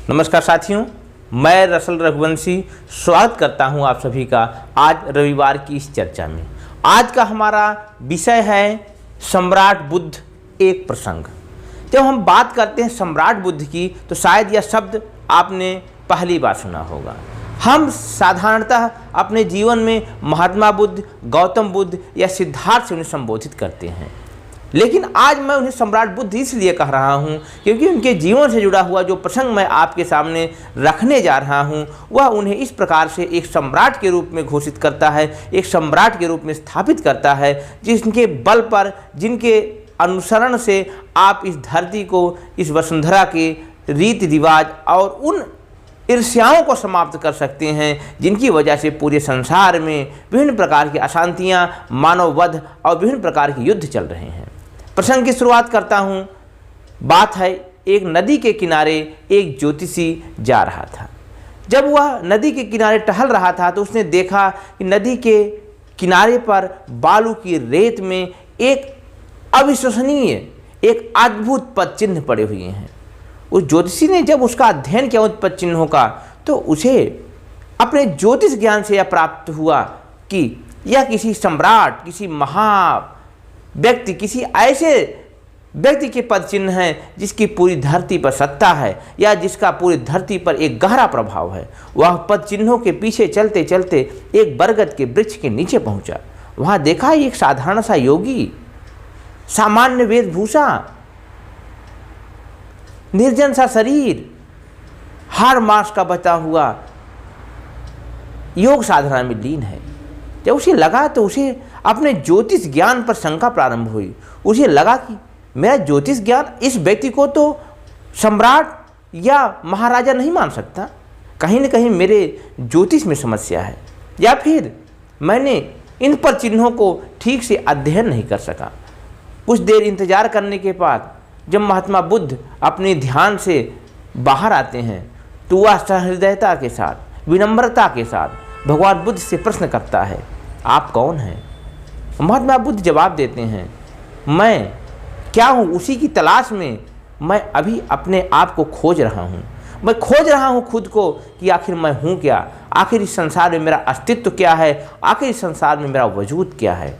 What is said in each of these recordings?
नमस्कार साथियों, मैं रसल रघुवंशी स्वागत करता हूं आप सभी का आज रविवार की इस चर्चा में। आज का हमारा विषय है सम्राट बुद्ध एक प्रसंग। जब हम बात करते हैं सम्राट बुद्ध की तो शायद यह शब्द आपने पहली बार सुना होगा। हम साधारणतः अपने जीवन में महात्मा बुद्ध, गौतम बुद्ध या सिद्धार्थ से उन्हें संबोधित करते हैं, लेकिन आज मैं उन्हें सम्राट बुद्ध इसलिए कह रहा हूं क्योंकि उनके जीवन से जुड़ा हुआ जो प्रसंग मैं आपके सामने रखने जा रहा हूं वह उन्हें इस प्रकार से एक सम्राट के रूप में घोषित करता है, एक सम्राट के रूप में स्थापित करता है, जिनके बल पर, जिनके अनुसरण से आप इस धरती को, इस वसुंधरा के रीति रिवाज और उन ईर्ष्याओं को समाप्त कर सकते हैं जिनकी वजह से पूरे संसार में विभिन्न प्रकार की अशांतियाँ, मानववध और विभिन्न प्रकार के युद्ध चल रहे हैं। प्रसंग की शुरुआत करता हूँ। बात है एक नदी के किनारे एक ज्योतिषी जा रहा था। जब वह नदी के किनारे टहल रहा था तो उसने देखा कि नदी के किनारे पर बालू की रेत में एक अविश्वसनीय, एक अद्भुत पद चिन्ह पड़े हुए हैं। उस ज्योतिषी ने जब उसका अध्ययन किया उन पद चिन्हों का तो उसे अपने ज्योतिष ज्ञान से यह प्राप्त हुआ कि यह किसी सम्राट, किसी महा व्यक्ति, किसी ऐसे व्यक्ति के पद चिन्ह हैं जिसकी पूरी धरती पर सत्ता है या जिसका पूरी धरती पर एक गहरा प्रभाव है। वह पद चिन्हों के पीछे चलते चलते एक बरगद के वृक्ष के नीचे पहुंचा। वहां देखा एक साधारण सा योगी, सामान्य वेशभूषा, निर्जन सा शरीर, हाड़ मांस का बचा हुआ योग साधना में लीन है। जब उसे लगा तो उसे अपने ज्योतिष ज्ञान पर शंका प्रारंभ हुई। उसे लगा कि मेरा ज्योतिष ज्ञान इस व्यक्ति को तो सम्राट या महाराजा नहीं मान सकता, कहीं न कहीं मेरे ज्योतिष में समस्या है, या फिर मैंने इन पर चिन्हों को ठीक से अध्ययन नहीं कर सका। कुछ देर इंतजार करने के बाद जब महात्मा बुद्ध अपने ध्यान से बाहर आते हैं तो वह सहृदयता के साथ, विनम्रता के साथ भगवान बुद्ध से प्रश्न करता है, आप कौन हैं? महात्मा बुद्ध जवाब देते हैं, मैं क्या हूँ उसी की तलाश में मैं अभी अपने आप को खोज रहा हूँ। मैं खोज रहा हूँ खुद को कि आखिर मैं हूँ क्या, आखिर इस संसार में मेरा अस्तित्व क्या है, आखिर इस संसार में मेरा वजूद क्या है।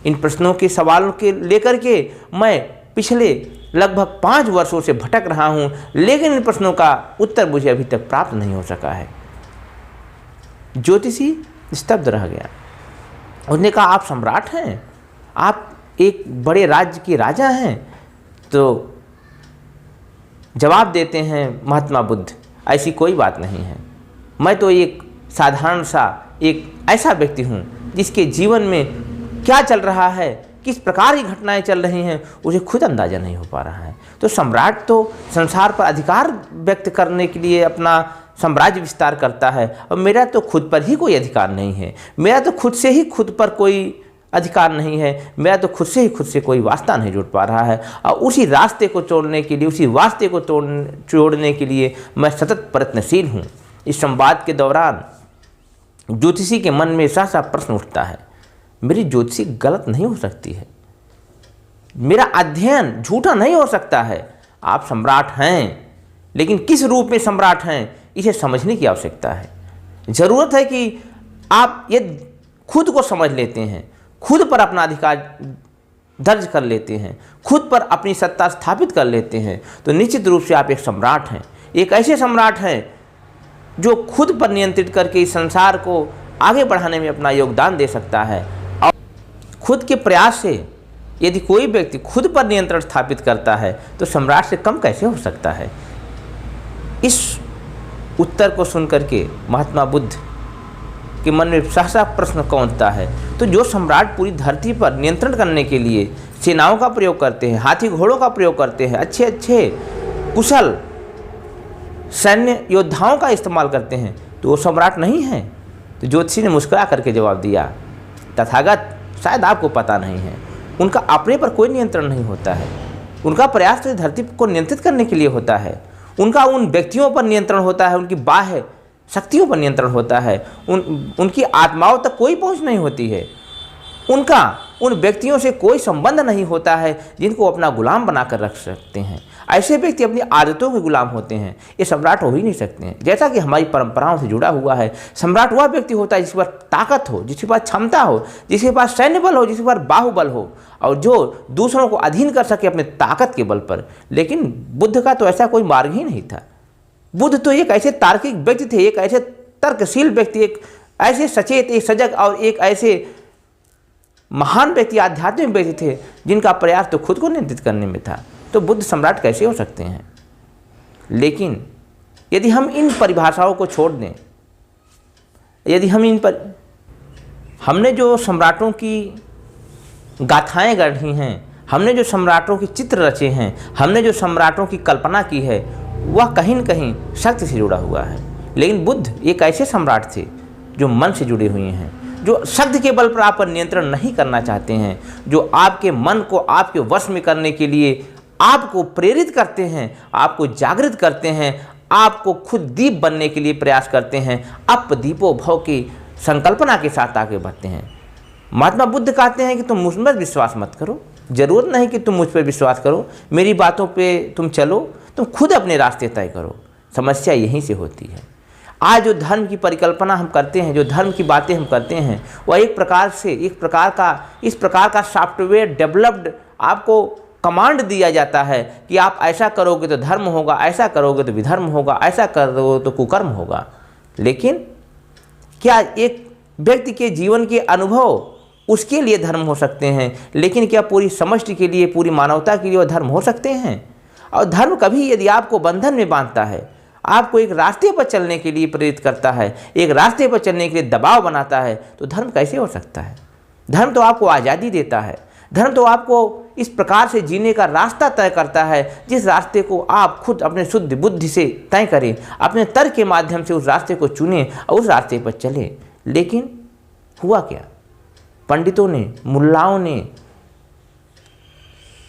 इन प्रश्नों के सवालों के लेकर के मैं पिछले लगभग 5 वर्षों से भटक रहा हूँ, लेकिन इन प्रश्नों का उत्तर मुझे अभी तक प्राप्त नहीं हो सका है। ज्योतिषी स्तब्ध रह गया। उसने कहा, आप सम्राट हैं, आप एक बड़े राज्य के राजा हैं? तो जवाब देते हैं महात्मा बुद्ध, ऐसी कोई बात नहीं है। मैं तो एक साधारण सा एक ऐसा व्यक्ति हूँ जिसके जीवन में क्या चल रहा है, किस प्रकार की घटनाएं चल रही हैं, उसे खुद अंदाज़ा नहीं हो पा रहा है। तो सम्राट तो संसार पर अधिकार व्यक्त करने के लिए अपना साम्राज्य विस्तार करता है, और मेरा तो खुद पर ही कोई अधिकार नहीं है। मेरा तो खुद से ही खुद पर कोई अधिकार नहीं है। मेरा तो खुद से ही खुद से कोई वास्ता नहीं जुड़ पा रहा है, और उसी रास्ते को तोड़ने के लिए, उसी वास्ते को जोड़ने के लिए मैं सतत प्रयत्नशील हूँ। इस संवाद के दौरान ज्योतिषी के मन में ऐसा प्रश्न उठता है, मेरी ज्योतिषी गलत नहीं हो सकती है, मेरा अध्ययन झूठा नहीं हो सकता है। आप सम्राट हैं, लेकिन किस रूप में सम्राट हैं इसे समझने की आवश्यकता है। ज़रूरत है कि आप ये खुद को समझ लेते हैं, खुद पर अपना अधिकार दर्ज कर लेते हैं, खुद पर अपनी सत्ता स्थापित कर लेते हैं, तो निश्चित रूप से आप एक सम्राट हैं। एक ऐसे सम्राट हैं जो खुद पर नियंत्रित करके इस संसार को आगे बढ़ाने में अपना योगदान दे सकता है। और खुद के प्रयास से यदि कोई व्यक्ति खुद पर नियंत्रण स्थापित करता है तो सम्राट से कम कैसे हो सकता है। इस उत्तर को सुनकर के महात्मा बुद्ध के मन में सहसा प्रश्न कौंधता है, तो जो सम्राट पूरी धरती पर नियंत्रण करने के लिए सेनाओं का प्रयोग करते हैं, हाथी घोड़ों का प्रयोग करते हैं, अच्छे अच्छे कुशल सैन्य योद्धाओं का इस्तेमाल करते हैं, तो वो सम्राट नहीं है। तो ज्योतिषी ने मुस्कुरा करके जवाब दिया, तथागत शायद आपको पता नहीं है, उनका अपने पर कोई नियंत्रण नहीं होता है। उनका प्रयास तो धरती को नियंत्रित करने के लिए होता है। उनका उन व्यक्तियों पर नियंत्रण होता है, उनकी बाह्य शक्तियों पर नियंत्रण होता है, उनकी आत्माओं तक कोई पहुंच नहीं होती है। उनका उन व्यक्तियों से कोई संबंध नहीं होता है जिनको अपना गुलाम बनाकर रख सकते हैं। ऐसे व्यक्ति अपनी आदतों के गुलाम होते हैं, ये सम्राट हो ही नहीं सकते हैं। जैसा कि हमारी परंपराओं से जुड़ा हुआ है, सम्राट वह व्यक्ति होता है जिसके पास ताकत हो, जिसके पास क्षमता हो, जिसके पास सैन्य बल हो, जिसके पास बाहुबल हो और जो दूसरों को अधीन कर सके अपने ताकत के बल पर। लेकिन बुद्ध का तो ऐसा कोई मार्ग ही नहीं था। बुद्ध तो एक ऐसे तार्किक व्यक्ति थे, एक ऐसे तर्कशील व्यक्ति, एक ऐसे सचेत, एक सजग और एक ऐसे महान व्यक्ति, आध्यात्मिक व्यक्ति थे जिनका प्रयास तो खुद को नियंत्रित करने में था। तो बुद्ध सम्राट कैसे हो सकते हैं? लेकिन यदि हम इन परिभाषाओं को छोड़ दें, यदि हम हमने जो सम्राटों की गाथाएं गढ़ी हैं, हमने जो सम्राटों के चित्र रचे हैं, हमने जो सम्राटों की कल्पना की है, वह कहीं न कहीं शक्ति से जुड़ा हुआ है। लेकिन बुद्ध एक ऐसे सम्राट थे जो मन से जुड़े हुए हैं, जो शब्द के बल पर आप पर नियंत्रण नहीं करना चाहते हैं, जो आपके मन को आपके वश में करने के लिए आपको प्रेरित करते हैं, आपको जागृत करते हैं, आपको खुद दीप बनने के लिए प्रयास करते हैं, अप दीपो भव की संकल्पना के साथ आगे बढ़ते हैं। महात्मा बुद्ध कहते हैं कि तुम मुझ पर विश्वास मत करो, जरूरत नहीं कि तुम मुझ पर विश्वास करो, मेरी बातों पे तुम चलो, तुम खुद अपने रास्ते तय करो। समस्या यहीं से होती है। आज जो धर्म की परिकल्पना हम करते हैं, जो धर्म की बातें हम करते हैं, वह इस प्रकार का सॉफ्टवेयर डेवलप्ड आपको कमांड दिया जाता है कि आप ऐसा करोगे तो धर्म होगा, ऐसा करोगे तो विधर्म होगा, ऐसा करोगे तो कुकर्म होगा। लेकिन क्या एक व्यक्ति के जीवन के अनुभव उसके लिए धर्म हो सकते हैं, लेकिन क्या पूरी समष्टि के लिए, पूरी मानवता के लिए वह धर्म हो सकते हैं? और धर्म कभी यदि आपको बंधन में बांधता है, आपको एक रास्ते पर चलने के लिए प्रेरित करता है, एक रास्ते पर चलने के लिए दबाव बनाता है, तो धर्म कैसे हो सकता है? धर्म तो आपको आज़ादी देता है, धर्म तो आपको इस प्रकार से जीने का रास्ता तय करता है जिस रास्ते को आप खुद अपने शुद्ध बुद्धि से तय करें, अपने तर्क के माध्यम से उस रास्ते को चुनें और उस रास्ते पर चलें। लेकिन हुआ क्या? पंडितों ने, मुल्लाओं ने,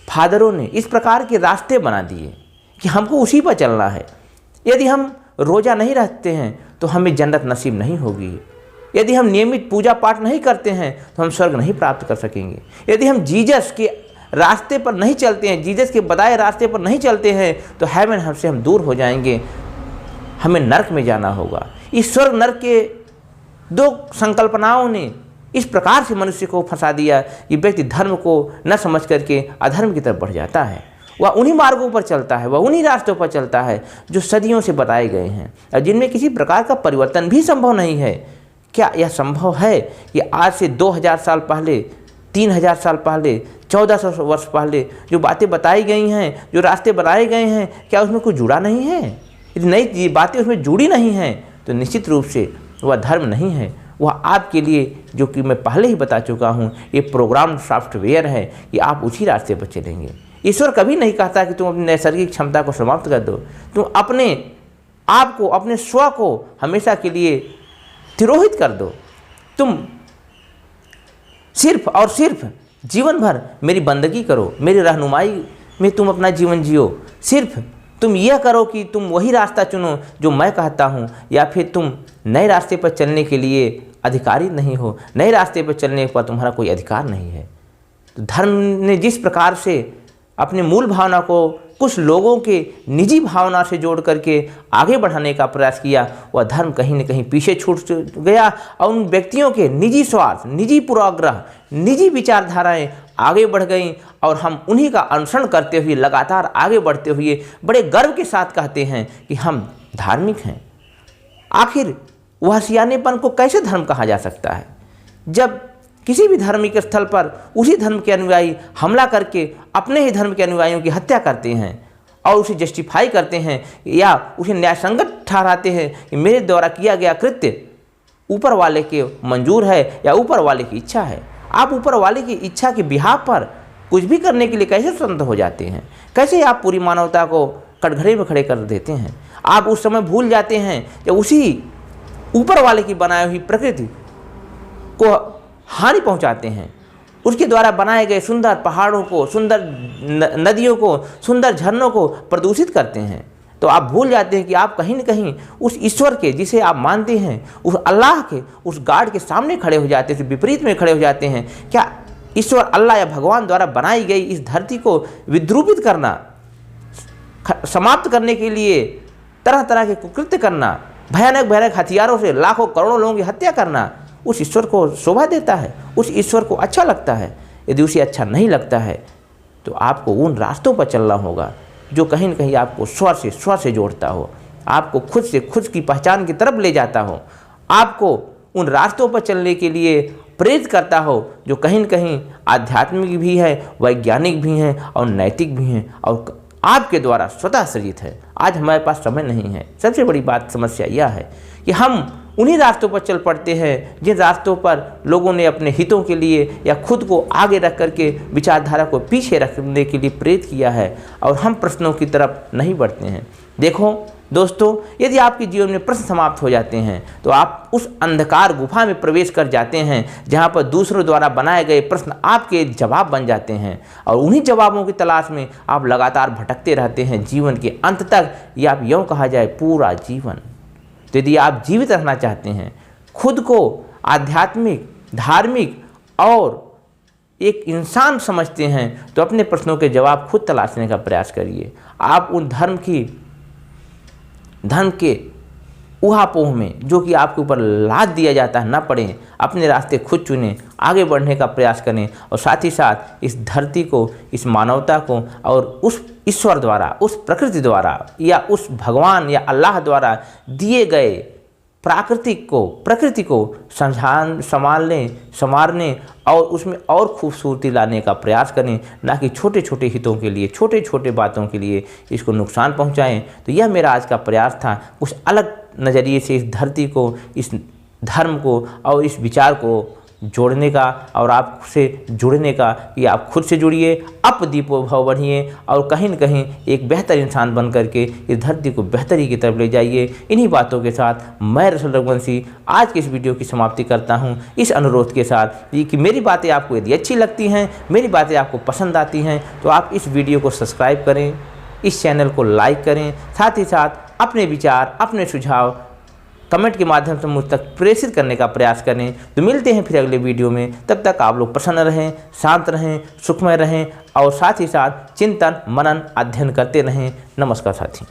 फादरों ने इस प्रकार के रास्ते बना दिए कि हमको उसी पर चलना है। यदि हम रोज़ा नहीं रखते हैं तो हमें जन्नत नसीब नहीं होगी। यदि हम नियमित पूजा पाठ नहीं करते हैं तो हम स्वर्ग नहीं प्राप्त कर सकेंगे। यदि हम जीसस के रास्ते पर नहीं चलते हैं, जीसस के बताए रास्ते पर नहीं चलते हैं, तो हेवन हमसे हम दूर हो जाएंगे, हमें नरक में जाना होगा। इस स्वर्ग नरक के दो संकल्पनाओं ने इस प्रकार से मनुष्य को फंसा दिया कि व्यक्ति धर्म को न समझ करके अधर्म की तरफ बढ़ जाता है। वह उन्हीं मार्गों पर चलता है, वह उन्हीं रास्तों पर चलता है जो सदियों से बताए गए हैं और जिनमें किसी प्रकार का परिवर्तन भी संभव नहीं है। क्या यह संभव है कि आज से 2000 साल पहले, 3000 साल पहले, 1400 वर्ष पहले जो बातें बताई गई हैं, जो रास्ते बनाए गए हैं, क्या उसमें कुछ जुड़ा नहीं है? यदि नई बातें उसमें जुड़ी नहीं हैं तो निश्चित रूप से वह धर्म नहीं है। वह आपके लिए, जो कि मैं पहले ही बता चुका हूँ, ये प्रोग्राम सॉफ्टवेयर है कि आप उसी रास्ते पर चलेंगे। ईश्वर कभी नहीं कहता कि तुम अपनी नैसर्गिक क्षमता को समाप्त कर दो। तुम अपने आप को, अपने स्व को हमेशा के लिए तिरोहित कर दो। तुम सिर्फ और सिर्फ जीवन भर मेरी बंदगी करो, मेरी रहनुमाई में तुम अपना जीवन जियो। सिर्फ तुम यह करो कि तुम वही रास्ता चुनो जो मैं कहता हूँ, या फिर तुम नए रास्ते पर चलने के लिए अधिकारी नहीं हो, नए रास्ते पर चलने पर तुम्हारा कोई अधिकार नहीं है। तो धर्म ने जिस प्रकार से अपने मूल भावना को कुछ लोगों के निजी भावना से जोड़ करके आगे बढ़ाने का प्रयास किया, वह धर्म कहीं न कहीं पीछे छूट गया और उन व्यक्तियों के निजी स्वार्थ, निजी पूर्वाग्रह, निजी विचारधाराएं आगे बढ़ गईं और हम उन्हीं का अनुसरण करते हुए लगातार आगे बढ़ते हुए बड़े गर्व के साथ कहते हैं कि हम धार्मिक हैं। आखिर वह सियानेपन को कैसे धर्म कहा जा सकता है जब किसी भी धार्मिक स्थल पर उसी धर्म के अनुयायी हमला करके अपने ही धर्म के अनुयायियों की हत्या करते हैं और उसे जस्टिफाई करते हैं या उसे न्यायसंगत ठहराते हैं कि मेरे द्वारा किया गया कृत्य ऊपर वाले के मंजूर है या ऊपर वाले की इच्छा है। आप ऊपर वाले की इच्छा के बिहाव पर कुछ भी करने के लिए कैसे स्वतंत्र हो जाते हैं? कैसे आप पूरी मानवता को कटघरे में खड़े कर देते हैं? आप उस समय भूल जाते हैं जब उसी ऊपर वाले की बनाई हुई प्रकृति को हानि पहुंचाते हैं, उसके द्वारा बनाए गए सुंदर पहाड़ों को, सुंदर नदियों को, सुंदर झरनों को प्रदूषित करते हैं। तो आप भूल जाते हैं कि आप कहीं न कहीं उस ईश्वर के, जिसे आप मानते हैं, उस अल्लाह के, उस गॉड के सामने खड़े हो जाते हैं, विपरीत में खड़े हो जाते हैं। क्या ईश्वर अल्लाह या भगवान द्वारा बनाई गई इस धरती को विद्रूपित करना, समाप्त करने के लिए तरह तरह के कुकृत्य करना, भयानक भयानक हथियारों से लाखों करोड़ों लोगों की हत्या करना उस ईश्वर को शोभा देता है, उस ईश्वर को अच्छा लगता है? यदि उसे अच्छा नहीं लगता है तो आपको उन रास्तों पर चलना होगा जो कहीं न कहीं आपको स्वर से जोड़ता हो, आपको खुद से खुद की पहचान की तरफ ले जाता हो, आपको उन रास्तों पर चलने के लिए प्रेरित करता हो जो कहीं न कहीं आध्यात्मिक भी है, वैज्ञानिक भी हैं और नैतिक भी हैं और आपके द्वारा स्वतः सृजित है। आज हमारे पास समय नहीं है। सबसे बड़ी बात समस्या यह है कि हम उन्हीं रास्तों पर चल पड़ते हैं जिन रास्तों पर लोगों ने अपने हितों के लिए या खुद को आगे रख करके विचारधारा को पीछे रखने के लिए प्रेरित किया है और हम प्रश्नों की तरफ नहीं बढ़ते हैं। देखो दोस्तों, यदि आपके जीवन में प्रश्न समाप्त हो जाते हैं तो आप उस अंधकार गुफा में प्रवेश कर जाते हैं जहां पर दूसरों द्वारा बनाए गए प्रश्न आपके जवाब बन जाते हैं और उन्हीं जवाबों की तलाश में आप लगातार भटकते रहते हैं जीवन के अंत तक, या आप यूँ कहा जाए पूरा जीवन। तो यदि आप जीवित रहना चाहते हैं, खुद को आध्यात्मिक, धार्मिक और एक इंसान समझते हैं, तो अपने प्रश्नों के जवाब खुद तलाशने का प्रयास करिए। आप उन धर्म के ऊहापोह में जो कि आपके ऊपर लाद दिया जाता है न पड़ें, अपने रास्ते खुद चुनें, आगे बढ़ने का प्रयास करें और साथ ही साथ इस धरती को, इस मानवता को और उस ईश्वर द्वारा, उस प्रकृति द्वारा या उस भगवान या अल्लाह द्वारा दिए गए प्रकृति को संवारने और उसमें और खूबसूरती लाने का प्रयास करें, ना कि छोटे छोटे हितों के लिए, छोटे छोटे बातों के लिए इसको नुकसान पहुंचाएं। तो यह मेरा आज का प्रयास था, कुछ अलग नज़रिए से इस धरती को, इस धर्म को और इस विचार को जोड़ने का और आपसे जुड़ने का कि आप खुद से जुड़िए, अप दीपो भव बढ़िए और कहीं न कहीं एक बेहतर इंसान बन करके इस धरती को बेहतरी की तरफ ले जाइए। इन्हीं बातों के साथ मैं रसूल रघुवंशी आज के इस वीडियो की समाप्ति करता हूं, इस अनुरोध के साथ कि मेरी बातें आपको यदि अच्छी लगती हैं, मेरी बातें आपको पसंद आती हैं, तो आप इस वीडियो को सब्सक्राइब करें, इस चैनल को लाइक करें, साथ ही साथ अपने विचार, अपने सुझाव कमेंट के माध्यम से मुझ तक प्रेषित करने का प्रयास करें। तो मिलते हैं फिर अगले वीडियो में। तब तक आप लोग प्रसन्न रहें, शांत रहें, सुखमय रहें और साथ ही साथ चिंतन, मनन, अध्ययन करते रहें। नमस्कार साथी।